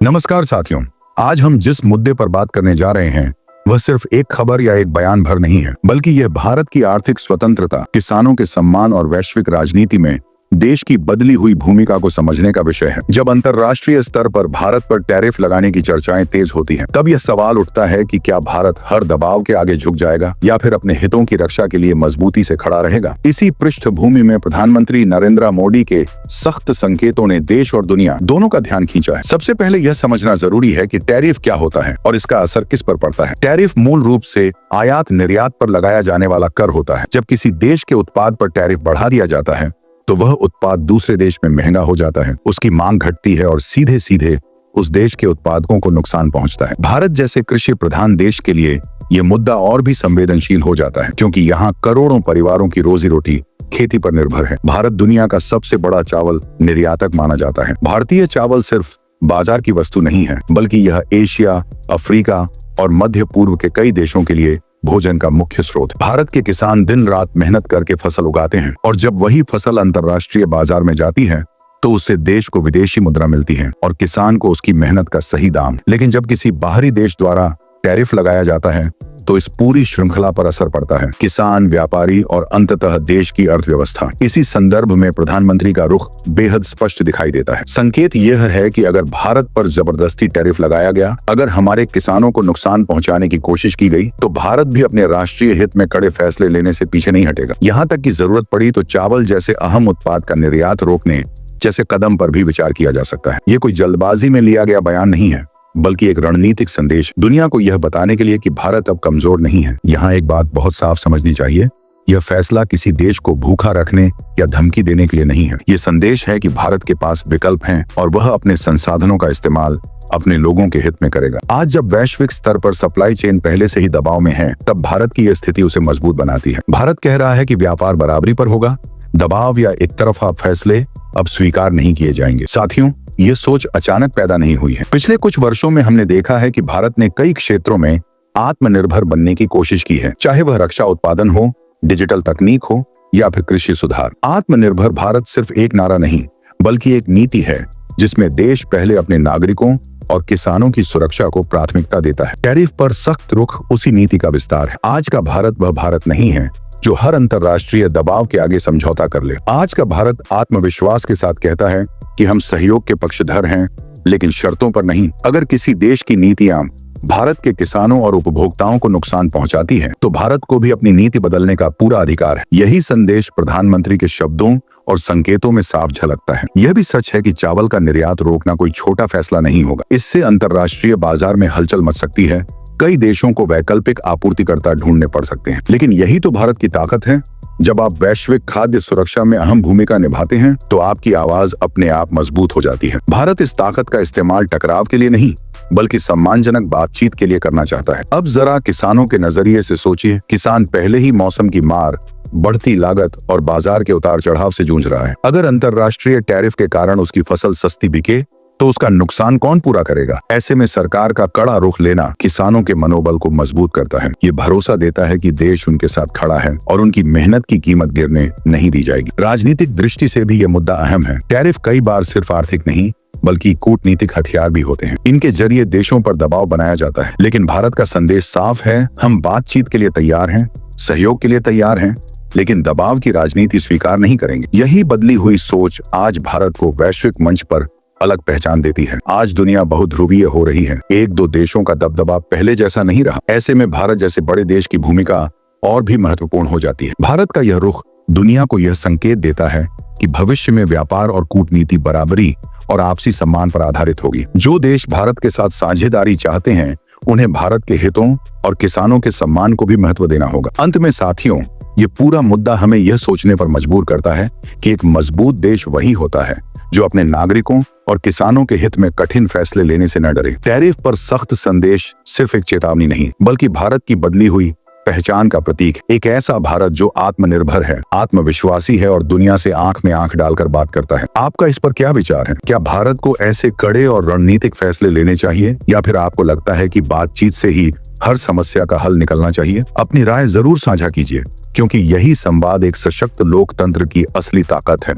नमस्कार साथियों, आज हम जिस मुद्दे पर बात करने जा रहे हैं वह सिर्फ एक खबर या एक बयान भर नहीं है, बल्कि यह भारत की आर्थिक स्वतंत्रता, किसानों के सम्मान और वैश्विक राजनीति में देश की बदली हुई भूमिका को समझने का विषय है। जब अंतर्राष्ट्रीय स्तर पर भारत पर टैरिफ लगाने की चर्चाएं तेज होती हैं, तब यह सवाल उठता है कि क्या भारत हर दबाव के आगे झुक जाएगा या फिर अपने हितों की रक्षा के लिए मजबूती से खड़ा रहेगा। इसी पृष्ठभूमि में प्रधानमंत्री नरेंद्र मोदी के सख्त संकेतों ने देश और दुनिया दोनों का ध्यान खींचा है। सबसे पहले यह समझना जरूरी है कि टैरिफ क्या होता है और इसका असर किस पर पड़ता है। टैरिफ मूल रूप से आयात निर्यात पर लगाया जाने वाला कर होता है। जब किसी देश के उत्पाद पर टैरिफ बढ़ा दिया जाता है तो वह उत्पाद दूसरे देश में महंगा हो जाता है, उसकी मांग घटती है और सीधे सीधे उस देश के उत्पादकों को नुकसान पहुंचता है। भारत जैसे कृषि प्रधान देश के लिए यह मुद्दा और भी संवेदनशील हो जाता है, क्योंकि यहाँ करोड़ों परिवारों की रोजी रोटी खेती पर निर्भर है। भारत दुनिया का सबसे बड़ा चावल निर्यातक माना जाता है। भारतीय चावल सिर्फ बाजार की वस्तु नहीं है, बल्कि यह एशिया, अफ्रीका और मध्य पूर्व के कई देशों के लिए भोजन का मुख्य स्रोत। भारत के किसान दिन रात मेहनत करके फसल उगाते हैं और जब वही फसल अंतर्राष्ट्रीय बाजार में जाती है तो उससे देश को विदेशी मुद्रा मिलती है और किसान को उसकी मेहनत का सही दाम। लेकिन जब किसी बाहरी देश द्वारा टैरिफ लगाया जाता है तो इस पूरी श्रृंखला पर असर पड़ता है, किसान, व्यापारी और अंततः देश की अर्थव्यवस्था। इसी संदर्भ में प्रधानमंत्री का रुख बेहद स्पष्ट दिखाई देता है। संकेत यह है कि अगर भारत पर जबरदस्ती टैरिफ लगाया गया, अगर हमारे किसानों को नुकसान पहुंचाने की कोशिश की गई, तो भारत भी अपने राष्ट्रीय हित में कड़े फैसले लेने से पीछे नहीं हटेगा। यहाँ तक कि जरूरत पड़ी तो चावल जैसे अहम उत्पाद का निर्यात रोकने जैसे कदम पर भी विचार किया जा सकता है। ये कोई जल्दबाजी में लिया गया बयान नहीं है, बल्कि एक रणनीतिक संदेश, दुनिया को यह बताने के लिए कि भारत अब कमजोर नहीं है। यहाँ एक बात बहुत साफ समझनी चाहिए, यह फैसला किसी देश को भूखा रखने या धमकी देने के लिए नहीं है। ये संदेश है कि भारत के पास विकल्प हैं और वह अपने संसाधनों का इस्तेमाल अपने लोगों के हित में करेगा। आज जब वैश्विक स्तर पर सप्लाई चेन पहले से ही दबाव में है, तब भारत की यह स्थिति उसे मजबूत बनाती है। भारत कह रहा है कि व्यापार बराबरी पर होगा, दबाव या एक तरफा फैसले अब स्वीकार नहीं किए जाएंगे। साथियों, ये सोच अचानक पैदा नहीं हुई है। पिछले कुछ वर्षों में हमने देखा है कि भारत ने कई क्षेत्रों में आत्मनिर्भर बनने की कोशिश की है, चाहे वह रक्षा उत्पादन हो, डिजिटल तकनीक हो या फिर कृषि सुधार। आत्मनिर्भर भारत सिर्फ एक नारा नहीं, बल्कि एक नीति है जिसमें देश पहले अपने नागरिकों और किसानों की सुरक्षा को प्राथमिकता देता है। टैरिफ पर सख्त रुख उसी नीति का विस्तार है। आज का भारत वह भारत नहीं है जो हर अंतर्राष्ट्रीय दबाव के आगे समझौता कर ले। आज का भारत आत्मविश्वास के साथ कहता है कि हम सहयोग के पक्षधर हैं, लेकिन शर्तों पर नहीं। अगर किसी देश की नीतियां भारत के किसानों और उपभोक्ताओं को नुकसान पहुंचाती है, तो भारत को भी अपनी नीति बदलने का पूरा अधिकार है। यही संदेश प्रधानमंत्री के शब्दों और संकेतों में साफ झलकता है। यह भी सच है कि चावल का निर्यात रोकना कोई छोटा फैसला नहीं होगा। इससे अंतर्राष्ट्रीय बाजार में हलचल मच सकती है, कई देशों को वैकल्पिक आपूर्तिकर्ता ढूंढने पड़ सकते हैं। लेकिन यही तो भारत की ताकत है। जब आप वैश्विक खाद्य सुरक्षा में अहम भूमिका निभाते हैं, तो आपकी आवाज अपने आप मजबूत हो जाती है। भारत इस ताकत का इस्तेमाल टकराव के लिए नहीं, बल्कि सम्मानजनक बातचीत के लिए करना चाहता है। अब जरा किसानों के नजरिए से सोचिए। किसान पहले ही मौसम की मार, बढ़ती लागत और बाजार के उतार चढ़ाव से जूझ रहा है। अगर अंतर्राष्ट्रीय टैरिफ के कारण उसकी फसल सस्ती बिके, तो उसका नुकसान कौन पूरा करेगा? ऐसे में सरकार का कड़ा रुख लेना किसानों के मनोबल को मजबूत करता है। ये भरोसा देता है कि देश उनके साथ खड़ा है और उनकी मेहनत की कीमत गिरने नहीं दी जाएगी। राजनीतिक दृष्टि से भी ये मुद्दा अहम है। टैरिफ कई बार सिर्फ आर्थिक नहीं, बल्कि कूटनीतिक हथियार भी होते हैं। इनके जरिए देशों पर दबाव बनाया जाता है। लेकिन भारत का संदेश साफ है, हम बातचीत के लिए तैयार हैं, सहयोग के लिए तैयार हैं, लेकिन दबाव की राजनीति स्वीकार नहीं करेंगे। यही बदली हुई सोच आज भारत को वैश्विक मंच पर अलग पहचान देती है। आज दुनिया बहुध्रुवीय हो रही है, एक दो देशों का दबदबा पहले जैसा नहीं रहा। ऐसे में भारत जैसे बड़े देश की भूमिका और भी महत्वपूर्ण हो जाती है। भारत का यह रुख दुनिया को यह संकेत देता है कि भविष्य में व्यापार और कूटनीति बराबरी और आपसी सम्मान पर आधारित होगी। जो देश भारत के साथ साझेदारी चाहते हैं, उन्हें भारत के हितों और किसानों के सम्मान को भी महत्व देना होगा। अंत में साथियों, ये पूरा मुद्दा हमें यह सोचने पर मजबूर करता है कि एक मजबूत देश वही होता है जो अपने नागरिकों और किसानों के हित में कठिन फैसले लेने से न डरे। टैरिफ पर सख्त संदेश सिर्फ एक चेतावनी नहीं, बल्कि भारत की बदली हुई पहचान का प्रतीक। एक ऐसा भारत जो आत्मनिर्भर है, आत्मविश्वासी है और दुनिया से आंख में आंख डालकर बात करता है। आपका इस पर क्या विचार है? क्या भारत को ऐसे कड़े और रणनीतिक फैसले लेने चाहिए, या फिर आपको लगता है कि बातचीत से ही हर समस्या का हल निकलना चाहिए? अपनी राय जरूर साझा कीजिए, क्योंकि यही संवाद एक सशक्त लोकतंत्र की असली ताकत है।